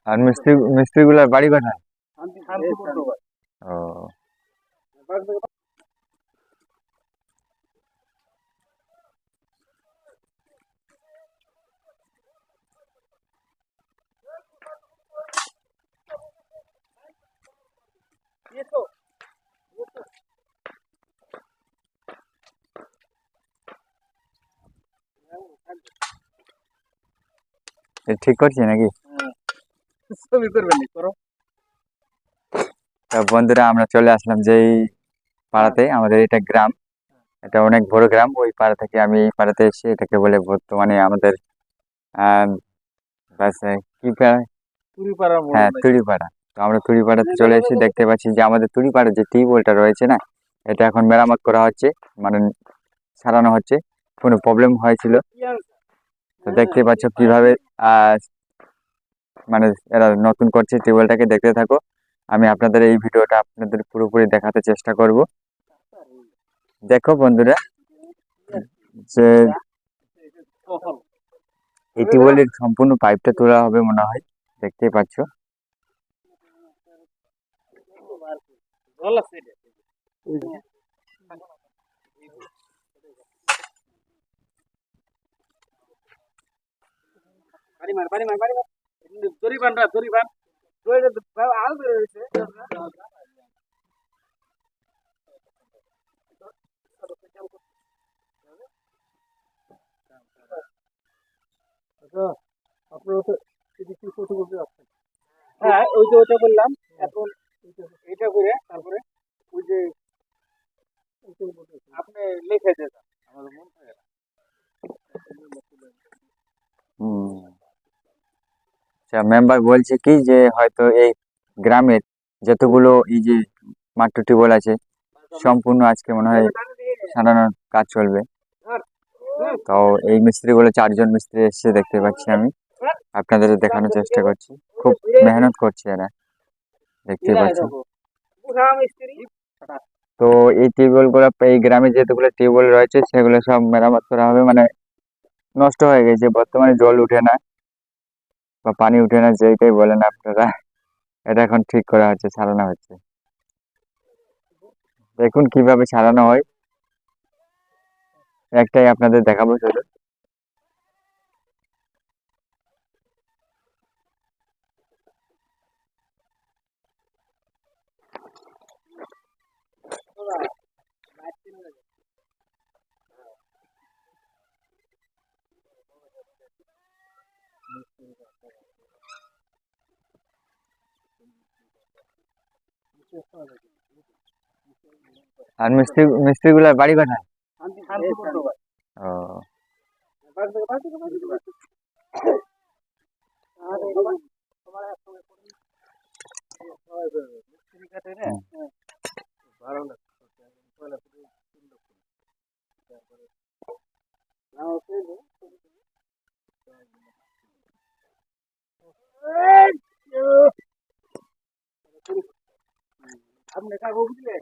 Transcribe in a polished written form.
আর মিস্ত্রিগুলার বাড়ি কোথায়? ও, এ ঠিক করছি নাকি? তা বন্ধুরা, আমরা চলে আসলাম যেই পাড়াতে, আমাদের এটা গ্রাম, এটা অনেক বড় গ্রাম। ওই পাড়া থেকে আমি এই পাড়াতে এসেছি। এটাকে বলে বর্তমানে আমাদের আহ কি পাড়া? হ্যাঁ, তুড়িপাড়া। তো আমরা তুড়িপাড়াতে চলে এসেছি। দেখতে পাচ্ছি যে আমাদের তুড়িপাড়ার যে টিউবওয়েলটা রয়েছে না, এটা এখন মেরামত করা হচ্ছে, মানে সারানো হচ্ছে। কোনো প্রবলেম হয়েছিল, তো দেখতে পাচ্ছ কিভাবে আহ মানে এরা নতুন করছে টিউবওয়েলটাকে। দেখতে থাকো, আমি আপনাদের এই ভিডিওটা আপনাদের পুরোপুরি দেখাতে চেষ্টা করব। দেখো বন্ধুরা, যে এই টিউবওয়েলের সম্পূর্ণ পাইপটা তোলা হবে মনে হয়, দেখতেই পাচ্ছ। হ্যাঁ, ওইটা বললাম। এখন এটা করে তারপরে ওই যে আপনি লিখে দেন। হুম, আচ্ছা, মেম্বার বলছে কি যে হয়তো এই গ্রামের যতগুলো এই যে মাট্টু টিউবওয়েল আছে, সম্পূর্ণ আজকে মনে হয় সারানোর কাজ চলবে। তো এই মিস্ত্রিগুলো 4জন মিস্ত্রি এসছে, দেখতে পাচ্ছি আমি। আপনাদের দেখানোর চেষ্টা করছি, খুব মেহনত করছে এরা, দেখতে পাচ্ছি। তো এই টিউবওয়েল গুলো, এই গ্রামে যেগুলো টিউবওয়েল রয়েছে সেগুলো সব মেরামত করা হবে, মানে নষ্ট হয়ে গেছে, বর্তমানে জল উঠে না বা পানি উঠে না, যেটাই বলেন আপনারা। এটা এখন ঠিক করা হচ্ছে, সারানো হচ্ছে। দেখুন কিভাবে সারানো হয়, একটাই আপনাদের দেখাবো শুধু। আর মিস্ত্রিগুলার বাড়ি কোথায়? ও, হুম। আপনি কাগজ বুঝলেন?